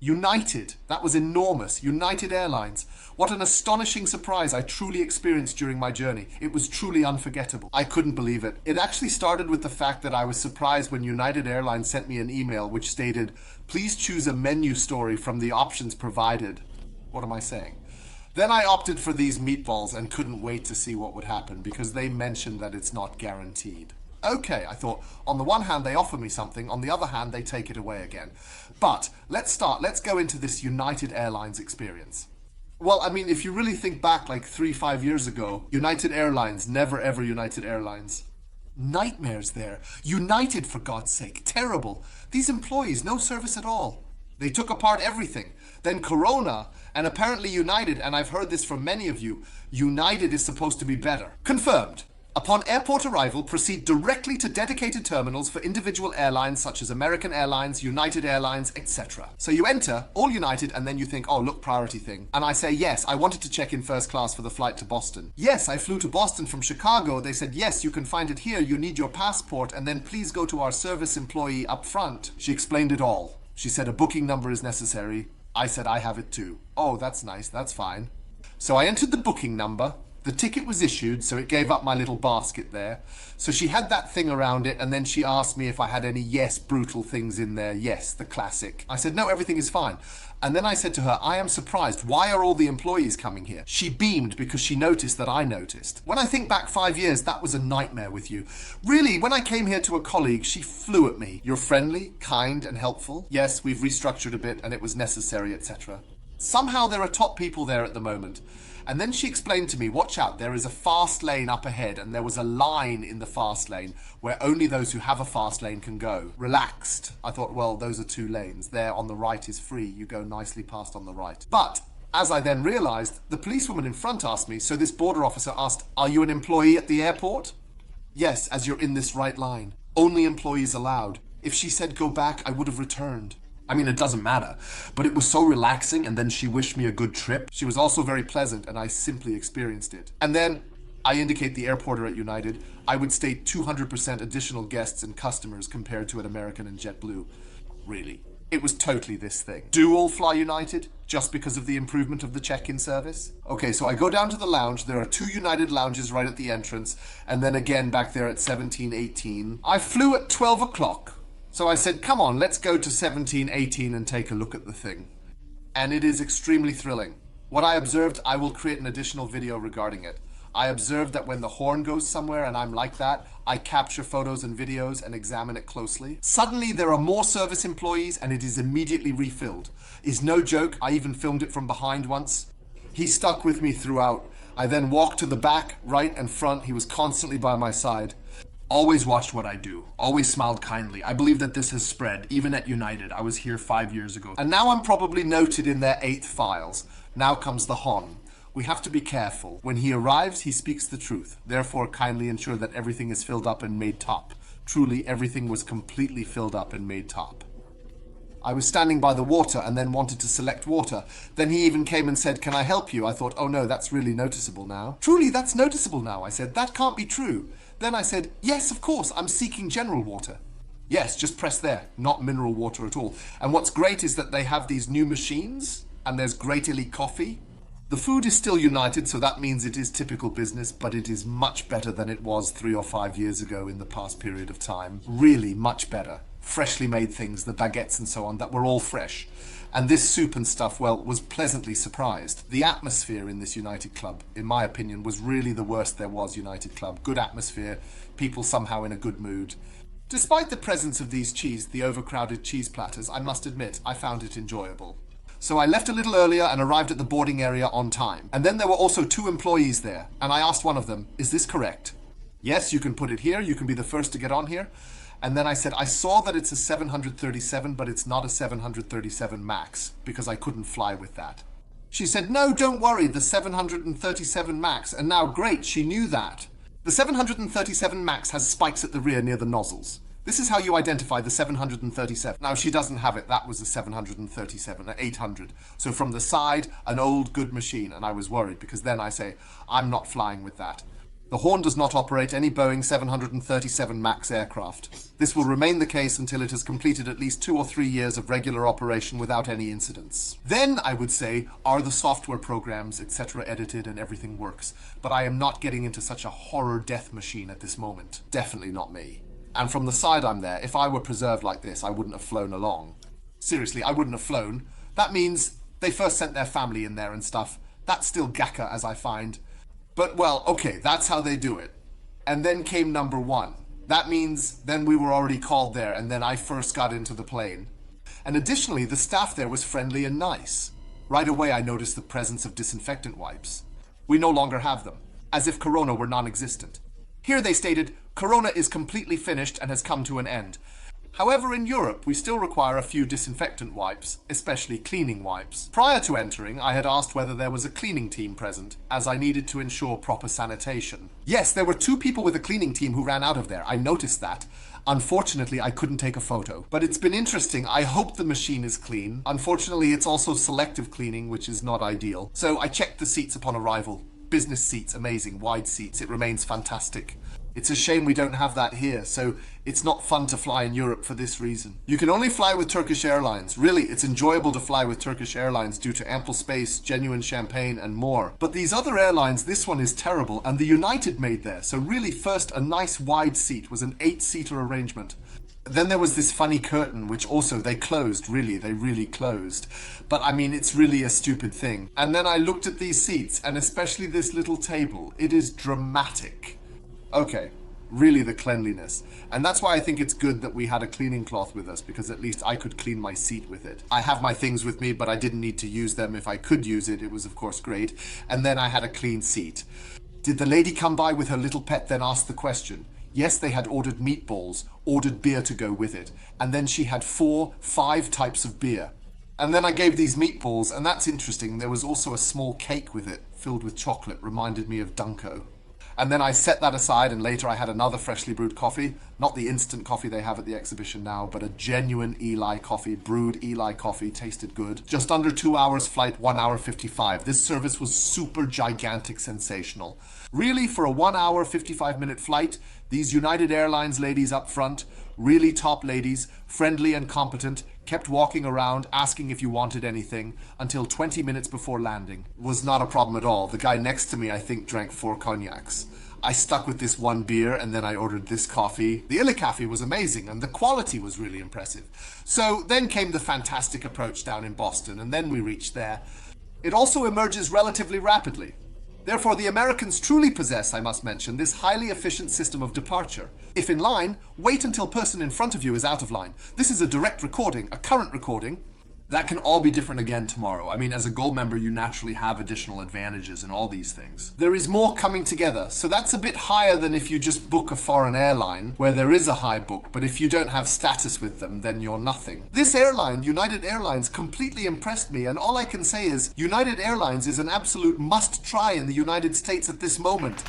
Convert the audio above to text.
United. That was enormous. United Airlines. What an astonishing surprise I truly experienced during my journey. It was truly unforgettable. I couldn't believe it. It actually started with the fact that I was surprised when United Airlines sent me an email which stated, "Please choose a menu story from the options provided." What am I saying? Then I opted for these meatballs and couldn't wait to see what would happen because they mentioned that it's not guaranteed. Okay, I thought, on the one hand, they offer me something, on the other hand, they take it away again. But let's go into this United Airlines experience. Well, I mean, if you really think back like 3-5 years ago, United Airlines, never ever United Airlines. Nightmares there. United, for God's sake. Terrible. These employees, no service at all. They took apart everything. Then Corona, and apparently United, and I've heard this from many of you, United is supposed to be better. Confirmed. Upon airport arrival, proceed directly to dedicated terminals for individual airlines such as American Airlines, United Airlines, etc. So you enter, all United, and then you think, oh, look, priority thing. And I say, yes, I wanted to check in first class for the flight to Boston. Yes, I flew to Boston from Chicago. They said, yes, you can find it here. You need your passport, and then please go to our service employee up front. She explained it all. She said a booking number is necessary. I said, I have it too. Oh, that's nice. That's fine. So I entered the booking number. The ticket was issued, so it gave up my little basket there. So she had that thing around it, and then she asked me if I had any, yes, brutal things in there. Yes, the classic. I said, no, everything is fine. And then I said to her, I am surprised. Why are all the employees coming here? She beamed because she noticed that I noticed. When I think back 5 years, that was a nightmare with you. Really, when I came here to a colleague, she flew at me. You're friendly, kind, and helpful. Yes, we've restructured a bit, and it was necessary, etc. Somehow there are top people there at the moment. And then she explained to me, watch out, there is a fast lane up ahead and there was a line in the fast lane where only those who have a fast lane can go. Relaxed. I thought, well, those are 2 lanes. There on the right is free. You go nicely past on the right. But as I then realized, the policewoman in front asked me, so this border officer asked, are you an employee at the airport? Yes, as you're in this right line. Only employees allowed. If she said go back, I would have returned. I mean, it doesn't matter, but it was so relaxing, and then she wished me a good trip. She was also very pleasant, and I simply experienced it. And then I indicate the airporter at United. I would state 200% additional guests and customers compared to an American and JetBlue. Really. It was totally this thing. Do all fly United just because of the improvement of the check-in service? Okay, so I go down to the lounge. There are 2 United lounges right at the entrance, and then again back there at 1718. I flew at 12 o'clock. So I said, come on, let's go to 1718 and take a look at the thing. And it is extremely thrilling. What I observed, I will create an additional video regarding it. I observed that when the horn goes somewhere and I'm like that, I capture photos and videos and examine it closely. Suddenly there are more service employees and it is immediately refilled. Is no joke, I even filmed it from behind once. He stuck with me throughout. I then walked to the back, right and front. He was constantly by my side. Always watched what I do, always smiled kindly. I believe that this has spread, even at United. I was here 5 years ago. And now I'm probably noted in their 8th files. Now comes the HON. We have to be careful. When he arrives, he speaks the truth. Therefore, kindly ensure that everything is filled up and made top. Truly, everything was completely filled up and made top. I was standing by the water and then wanted to select water. Then he even came and said, can I help you? I thought, oh no, that's really noticeable now. Truly, that's noticeable now. I said, that can't be true. Then I said, yes, of course, I'm seeking general water. Yes, just press there, not mineral water at all. And what's great is that they have these new machines and there's Great Elite coffee. The food is still United, so that means it is typical business, but it is much better than it was 3 or 5 years ago in the past period of time. Really much better. Freshly made things, the baguettes and so on, that were all fresh. And this soup and stuff, well, was pleasantly surprised. The atmosphere in this United Club, in my opinion, was really the worst there was United Club. Good atmosphere, people somehow in a good mood. Despite the presence of the overcrowded cheese platters, I must admit, I found it enjoyable. So I left a little earlier and arrived at the boarding area on time. And then there were also 2 employees there, and I asked one of them, is this correct? Yes, you can put it here, you can be the first to get on here. And then I said, I saw that it's a 737, but it's not a 737 MAX, because I couldn't fly with that. She said, no, don't worry, the 737 MAX. And now, great, she knew that. The 737 MAX has spikes at the rear near the nozzles. This is how you identify the 737. Now, she doesn't have it. That was a 737, an 800. So from the side, an old, good machine. And I was worried, because then I say, I'm not flying with that. The Horn does not operate any Boeing 737 MAX aircraft. This will remain the case until it has completed at least 2 or 3 years of regular operation without any incidents. Then, I would say, are the software programs, etc. edited and everything works. But I am not getting into such a horror death machine at this moment. Definitely not me. And from the side I'm there, if I were preserved like this, I wouldn't have flown along. Seriously, I wouldn't have flown. That means they first sent their family in there and stuff. That's still gacha, as I find. But, well, okay, that's how they do it. And then came number 1. That means then we were already called there, and then I first got into the plane. And additionally, the staff there was friendly and nice. Right away, I noticed the presence of disinfectant wipes. We no longer have them, as if Corona were non-existent. Here they stated, Corona is completely finished and has come to an end. However, in Europe, we still require a few disinfectant wipes, especially cleaning wipes. Prior to entering, I had asked whether there was a cleaning team present, as I needed to ensure proper sanitation. Yes, there were 2 people with a cleaning team who ran out of there. I noticed that. Unfortunately, I couldn't take a photo. But it's been interesting. I hope the machine is clean. Unfortunately, it's also selective cleaning, which is not ideal. So I checked the seats upon arrival. Business seats, amazing. Wide seats. It remains fantastic. It's a shame we don't have that here, so it's not fun to fly in Europe for this reason. You can only fly with Turkish Airlines. Really, it's enjoyable to fly with Turkish Airlines due to ample space, genuine champagne, and more. But these other airlines, this one is terrible, and the United made there. So really, first, a nice wide seat was an 8-seater arrangement. Then there was this funny curtain, which also they closed, really, they really closed. But I mean, it's really a stupid thing. And then I looked at these seats, and especially this little table. It is dramatic. Okay, really the cleanliness. And that's why I think it's good that we had a cleaning cloth with us, because at least I could clean my seat with it. I have my things with me, but I didn't need to use them. If I could use it, it was of course great. And then I had a clean seat. Did the lady come by with her little pet then ask the question? Yes, they had ordered meatballs, ordered beer to go with it. And then she had 4, 5 types of beer. And then I gave these meatballs, and that's interesting. There was also a small cake with it, filled with chocolate, reminded me of Dunko. And then I set that aside, and later I had another freshly brewed coffee. Not the instant coffee they have at the exhibition now, but a genuine Eli coffee, brewed Eli coffee, tasted good. Just under 2 hours flight, 1 hour 55. This service was super gigantic sensational. Really, for a 1 hour 55-minute flight, these United Airlines ladies up front, really top ladies, friendly and competent, kept walking around, asking if you wanted anything, until 20 minutes before landing. Was not a problem at all. The guy next to me, I think, drank 4 cognacs. I stuck with this 1 beer, and then I ordered this coffee. The Illy coffee was amazing, and the quality was really impressive. So then came the fantastic approach down in Boston, and then we reached there. It also emerges relatively rapidly. Therefore, the Americans truly possess, I must mention, this highly efficient system of departure. If in line, wait until person in front of you is out of line. This is a direct recording, a current recording. That can all be different again tomorrow. I mean, as a gold member, you naturally have additional advantages in all these things. There is more coming together, so that's a bit higher than if you just book a foreign airline, where there is a high book, but if you don't have status with them, then you're nothing. This airline, United Airlines, completely impressed me, and all I can say is, United Airlines is an absolute must-try in the United States at this moment.